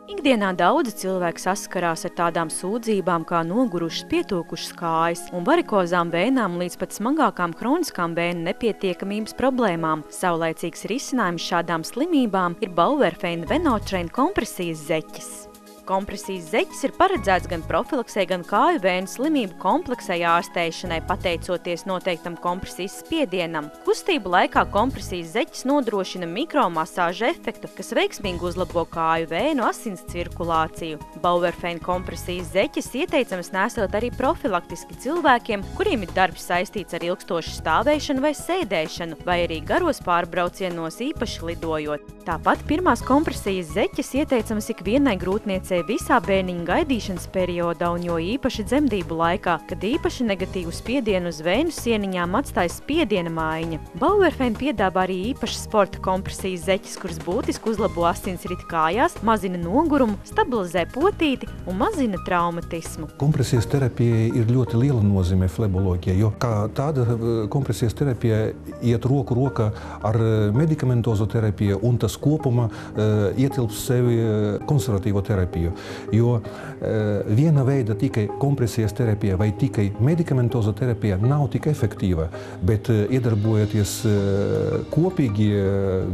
Ikdienā daudzi cilvēki saskarās ar tādām sūdzībām kā nogurušas, pietūkušas kājas un varikozām vēnām līdz pat smagākām hroniskām vēnu nepietiekamības problēmām. Saulaicīgs risinājums šādām slimībām ir Bauerfeind Venotrain kompresijas zeķes. Kompresijas zeķes ir paredzēts gan profilaksei, gan kāju vēnu slimību kompleksai ārstēšanai, pateicoties noteiktam kompresijas spiedienam. Kustību laikā kompresijas zeķes nodrošina mikromasāžu efektu, kas veiksmīgi uzlabo kāju vēnu asins cirkulāciju. Bauerfeind kompresijas zeķes ieteicams nēsot arī profilaktiski cilvēkiem, kuriem ir darbs saistīts ar ilgstošu stāvēšanu vai sēdēšanu, vai arī garos pārbraucienos īpaši lidojot. Tāpat pirmās kompresijas zeķes ieteicams ikvienai grūtniecei visā bērniņa gaidīšanas periodā un jo īpaši dzemdību laikā, kad īpaši negatīvu spiedienu uz vēnu sieniņām atstāja spiediena maiņa. Bauerfeind piedāvā arī īpašas sporta kompresijas zeķes, kuras būtiski uzlabo asinsriti kājās, mazina nogurumu, stabilizē potīti un mazina traumatismu. Kompresijas terapija ir ļoti liela nozīme fleboloģijai, jo kā tāda kompresijas terapija iet roku rokā ar medikamentozo terapiju un tas kopumā ietilps sevi konservatīvo terapiju. Jo viena veida tikai kompresijas terapija vai tikai medikamentoza terapija nav tik efektīva, bet iedarbojoties kopīgi,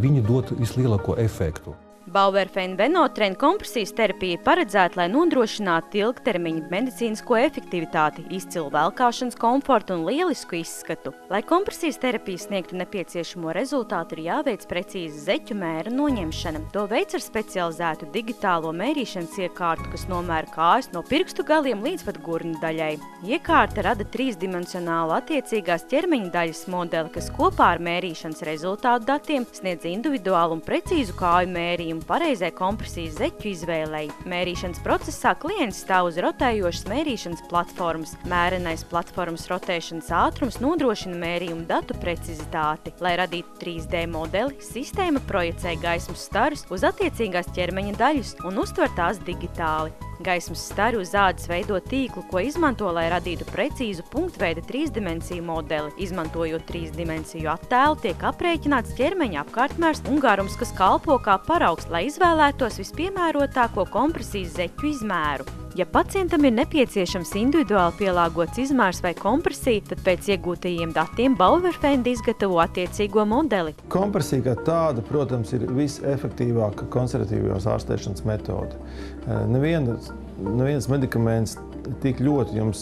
viņi dod vislielāko efektu. Bauerfeind Venotrain kompresijas terapija ir paredzēta, lai nodrošinātu ilgtermiņa medicīnisko efektivitāti, izcilu velkāšanas komfortu un lielisku izskatu. Lai kompresijas terapija sniegtu nepieciešamo rezultātu, ir jāveic precīza zeķu mēra noņemšana. To veic ar specializētu digitālo mērīšanas iekārtu, kas nomēra kājas no pirkstu galiem līdz pat gurnu daļai. Iekārta rada trīsdimensionālu attiecīgās ķermeņa daļas modeli, kas kopā ar mērīšanas rezultātu datiem sniedz individuālu un precīzu kāju mērījumu pareizai kompresijas zeķu izvēlei. Mērīšanas procesā klients stāv uz rotējošas mērīšanas platformas. Mērenais platformas rotēšanas ātrums nodrošina mērījumu datu precizitāti. Lai radītu 3D modeli, sistēma projicē gaismas starus uz attiecīgās ķermeņa daļas un uztver tās digitāli. Gaismas stari uz ādas veido tīklu, ko izmanto, lai radītu precīzu punktveida trīsdimensiju modeli. Izmantojot trīsdimensiju attēlu, tiek aprēķināts ķermeņa apkārtmērs un garums, kas kalpo kā paraugs, lai izvēlētos vispiemērotāko kompresijas zeķu izmēru. Ja pacientam ir nepieciešams individuāli pielāgots izmērs vai kompresija, tad pēc iegūtajiem datiem Bauerfeind izgatavo attiecīgo modeli. Kompresija kā tāda, protams, ir visefektīvākā konservatīvās ārstēšanas metode. Neviens medikaments tik ļoti jums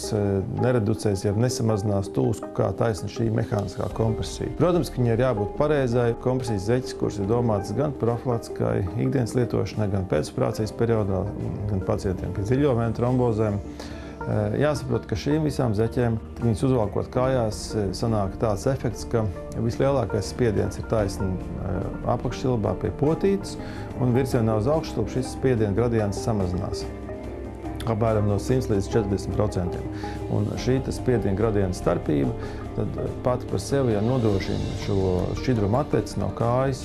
nereducēs, ja nesamazinās tūsku kā taisni šī mehāniskā kompresija. Protams, ka viņai ir jābūt pareizai kompresijas zeķes, kuras ir domātas gan profilaktiskai ikdienas lietošanai, gan pēcoperācijas periodā, gan pacientiem pie dziļo vēnu trombozēm. Jāsaprot, ka šīm visām zeķēm, viņas uzvalkot kājās, sanāk tāds efekts, ka vislielākais spiediens ir taisni apakššķilbā pie potītes, un virzienā uz augššķilbu šis spiediena gradients samazinās apmēram no 100 līdz 40%. Un šī spiediena gradienta starpība tad pati par sevi nodrošina šo šķidrumu atteci no kājas.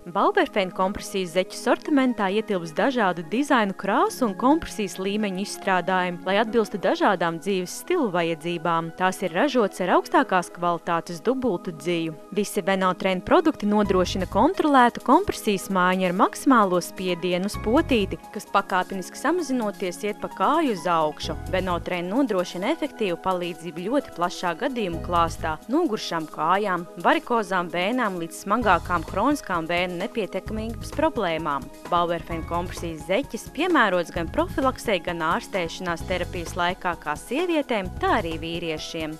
Bauerfeind kompresijas zeķu sortimentā ietilps dažādu dizainu, krāsu un kompresijas līmeņu izstrādājumi, lai atbilstu dažādām dzīves stilu vajadzībām. Tās ir ražotas ar augstākās kvalitātes dubultu dziju. Visi Venotrain produkti nodrošina kontrolētu kompresijas mājiņu ar maksimālo spiedienu uz potīti, kas pakāpeniski samazinoties iet pa kāju uz augšu. Venotrain nodrošina efektīvu palīdzību ļoti plašā gadījumu klāstā, noguršām kājām, varikozām vēnām līdz smagākām hroniskām vēnu nepietiekamības problēmām. Bauerfeind kompresijas zeķes piemērots gan profilaksei, gan ārstēšanās terapijas laikā kā sievietēm, tā arī vīriešiem.